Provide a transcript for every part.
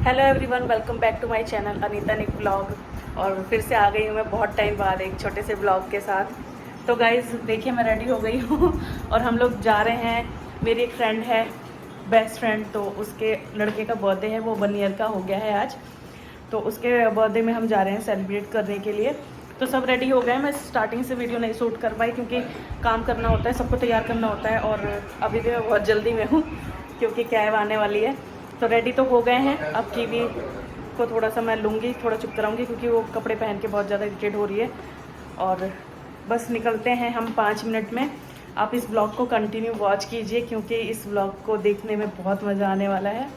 Hello everyone, welcome back to my channel Anita nick blog. और फिर से आ गई हूँ मैं बहुत टाइम बाद एक छोटे से ब्लॉग के साथ। तो गाइज़ देखिए, मैं रेडी हो गई हूँ और हम लोग जा रहे हैं। मेरी एक फ्रेंड है, बेस्ट फ्रेंड, तो उसके लड़के का बर्थडे है, वो 1 ईयर का हो गया है आज। तो उसके बर्थडे में हम जा रहे हैं सेलिब्रेट करने के लिए। तो सब रेडी हो गए। मैं स्टार्टिंग से वीडियो नहीं शूट कर पाई क्योंकि काम करना होता है, सबको तैयार करना होता है और अभी भी मैं बहुत जल्दी में हूँ क्योंकि कैब आने वाली है। तो रेडी तो हो गए हैं। अब कीवी को थोड़ा सा मैं लूँगी, थोड़ा चुप कराऊँगी क्योंकि वो कपड़े पहन के बहुत ज़्यादा इरिटेट हो रही है। और बस निकलते हैं हम 5 मिनट में। आप इस ब्लॉग को कंटिन्यू वॉच कीजिए क्योंकि इस ब्लॉग को देखने में बहुत मज़ा आने वाला है,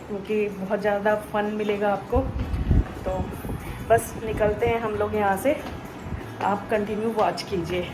क्योंकि बहुत ज़्यादा फन मिलेगा आपको। तो बस निकलते हैं हम लोग यहाँ से, आप कंटिन्यू वॉच कीजिए।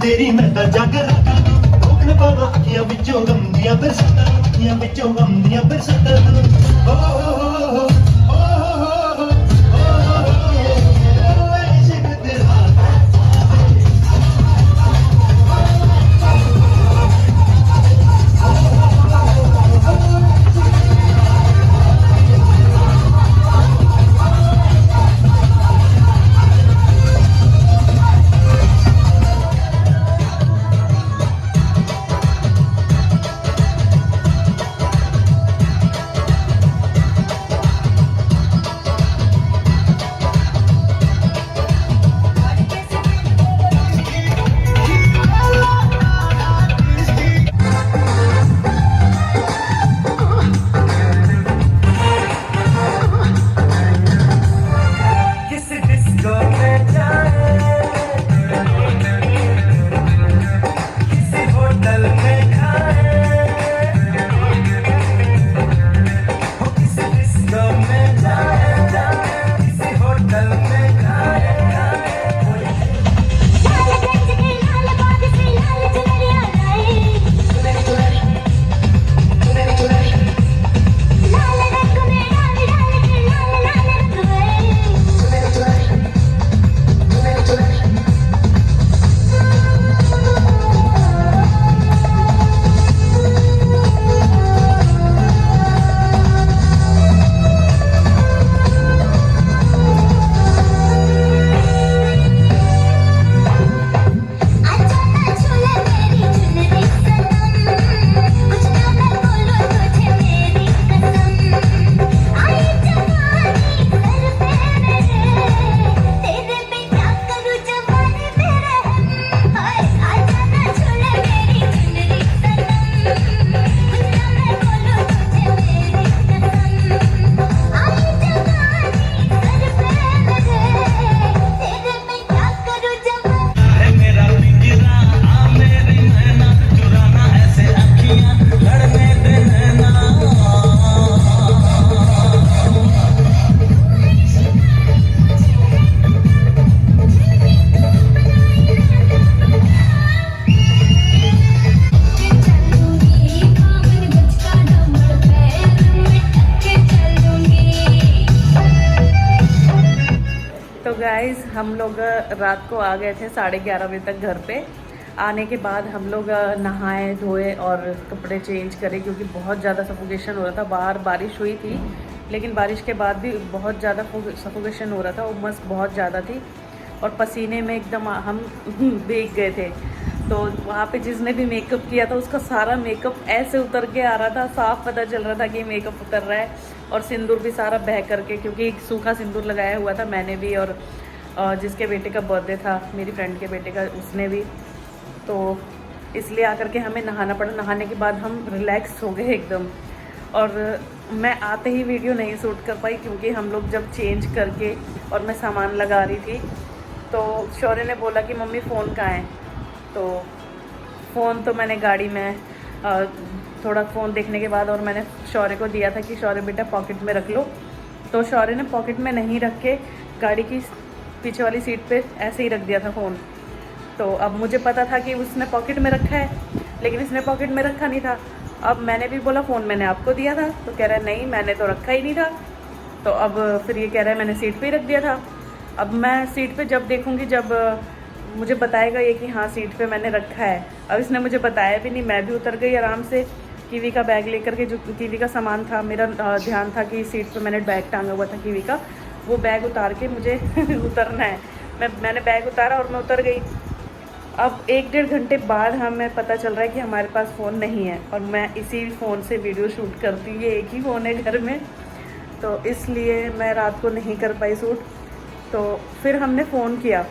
तेरी मैं ता जागर रोकन पावा अखियां विचों गम दियां बरसातां, अखियां विचों गम दियां बरसातां। ओ ओ हम लोग रात को आ गए थे 11:30 बजे तक घर पे। आने के बाद हम लोग नहाए धोए और कपड़े चेंज करे, क्योंकि बहुत ज़्यादा सफोकेशन हो रहा था। बाहर बारिश हुई थी, लेकिन बारिश के बाद भी बहुत ज़्यादा सफोकेशन हो रहा था, उमस बहुत ज़्यादा थी और पसीने में एकदम हम भीग गए थे। तो वहाँ पे जिसने भी मेकअप किया था उसका सारा मेकअप ऐसे उतर के आ रहा था, साफ पता चल रहा था कि मेकअप उतर रहा है। और सिंदूर भी सारा बह करके, क्योंकि एक सूखा सिंदूर लगाया हुआ था मैंने भी, और जिसके बेटे का बर्थडे था, मेरी फ्रेंड के बेटे का, उसने भी। तो इसलिए आकर के हमें नहाना पड़ा। नहाने के बाद हम रिलैक्स हो गए एकदम। और मैं आते ही वीडियो नहीं शूट कर पाई, क्योंकि हम लोग जब चेंज करके और मैं सामान लगा रही थी तो शौर्य ने बोला कि मम्मी फ़ोन कहाँ है। तो फ़ोन तो मैंने गाड़ी में थोड़ा फ़ोन देखने के बाद और मैंने शौर्य को दिया था कि शौर्य बेटा पॉकेट में रख लो। तो शौर्य ने पॉकेट में नहीं रख के गाड़ी की पीछे वाली सीट पे ऐसे ही रख दिया था फ़ोन। तो अब मुझे पता था कि उसने पॉकेट में रखा है, लेकिन इसने पॉकेट में रखा नहीं था। अब मैंने भी बोला फ़ोन मैंने आपको दिया था, तो कह रहा है नहीं मैंने तो रखा ही नहीं था। तो अब फिर ये कह रहा है मैंने सीट पे ही रख दिया था। अब मैं सीट पे जब देखूँगी, जब मुझे बताएगा ये कि हाँ सीट पे मैंने रखा है। अब इसने मुझे बताया भी नहीं, मैं भी उतर गई आराम से। कीवी का बैग लेकर के, जो कीवी का सामान था, मेरा ध्यान था कि सीट पे मैंने बैग टांगा हुआ था कीवी का, वो बैग उतार के मुझे उतरना है। मैंने बैग उतारा और मैं उतर गई। अब 1-1.5 घंटे बाद हमें पता चल रहा है कि हमारे पास फ़ोन नहीं है, और मैं इसी फ़ोन से वीडियो शूट करती हूँ। ये एक ही फ़ोन है घर में, तो इसलिए मैं रात को नहीं कर पाई शूट। तो फिर हमने फ़ोन किया,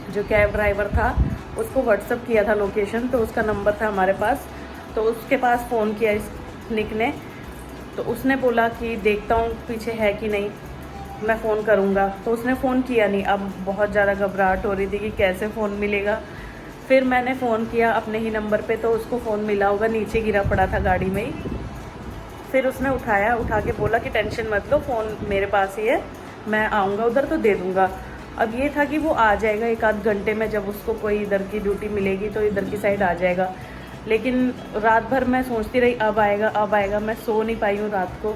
जो कैब ड्राइवर था उसको व्हाट्सअप किया था लोकेशन, तो उसका नंबर था हमारे पास। तो उसके पास फ़ोन किया इस निक ने, तो उसने बोला कि देखता हूँ पीछे है कि नहीं, मैं फ़ोन करूँगा। तो उसने फ़ोन किया नहीं। अब बहुत ज़्यादा घबराहट हो रही थी कि कैसे फ़ोन मिलेगा। फिर मैंने फ़ोन किया अपने ही नंबर पे, तो उसको फ़ोन मिला होगा, नीचे गिरा पड़ा था गाड़ी में ही। फिर उसने उठाया, उठा के बोला कि टेंशन मत लो, फ़ोन मेरे पास ही है, मैं आऊँगा उधर तो दे दूँगा। अब ये था कि वो आ जाएगा 1-8 घंटे में, जब उसको कोई इधर की ड्यूटी मिलेगी तो इधर की साइड आ जाएगा। लेकिन रात भर मैं सोचती रही अब आएगा अब आएगा, मैं सो नहीं पाई हूँ रात को।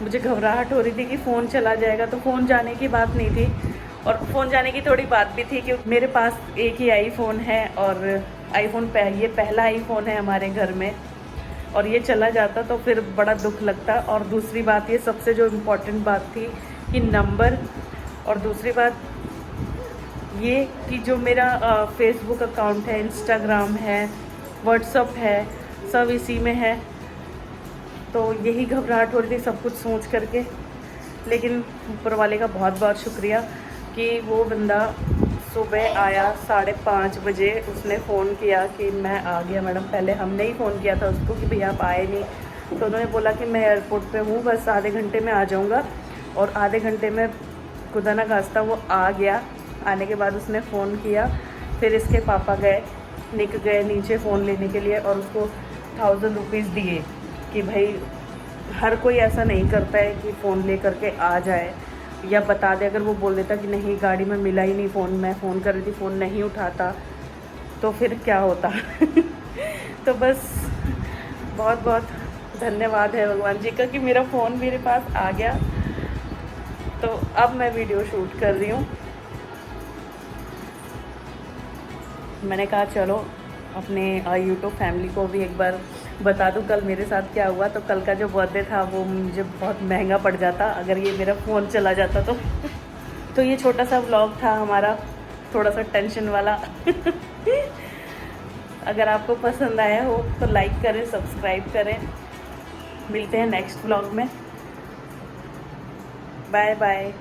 मुझे घबराहट हो रही थी कि फ़ोन चला जाएगा। तो फ़ोन जाने की बात नहीं थी, और फ़ोन जाने की थोड़ी बात भी थी कि मेरे पास एक ही आईफ़ोन है, और आईफ़ोन ये पहला आईफ़ोन है हमारे घर में, और ये चला जाता तो फिर बड़ा दुख लगता। और दूसरी बात, ये सबसे जो इम्पोर्टेंट बात थी कि नंबर, और दूसरी बात ये कि जो मेरा फेसबुक अकाउंट है, इंस्टाग्राम है, व्हाट्सअप है, सब इसी में है। तो यही घबराहट हो रही थी सब कुछ सोच करके। लेकिन ऊपर वाले का बहुत बहुत शुक्रिया कि वो बंदा सुबह आया 5:30 बजे। उसने फ़ोन किया कि मैं आ गया मैडम। पहले हमने ही फ़ोन किया था उसको कि भैया आप आए नहीं, तो उन्होंने बोला कि मैं एयरपोर्ट पे हूँ, बस आधे घंटे में आ जाऊँगा। और आधे घंटे में खुदा ना खास्ता वो आ गया। आने के बाद उसने फ़ोन किया, फिर इसके पापा गए, निक गए नीचे फ़ोन लेने के लिए, और उसको 1000 रुपीज़ दिए कि भाई हर कोई ऐसा नहीं करता है कि फ़ोन ले करके आ जाए या बता दे। अगर वो बोल देता कि नहीं गाड़ी में मिला ही नहीं फ़ोन, मैं फ़ोन कर रही थी फ़ोन नहीं उठाता, तो फिर क्या होता। तो बस बहुत बहुत धन्यवाद है भगवान जी का कि मेरा फ़ोन मेरे पास आ गया। तो अब मैं वीडियो शूट कर रही हूँ। मैंने कहा चलो अपने यूट्यूब फैमिली को भी एक बार बता दूँ कल मेरे साथ क्या हुआ। तो कल का जो बर्थडे था वो मुझे बहुत महंगा पड़ जाता अगर ये मेरा फ़ोन चला जाता तो। तो ये छोटा सा व्लॉग था हमारा, थोड़ा सा टेंशन वाला। अगर आपको पसंद आया हो तो लाइक करें, सब्सक्राइब करें। मिलते हैं नेक्स्ट व्लॉग में। Bye bye.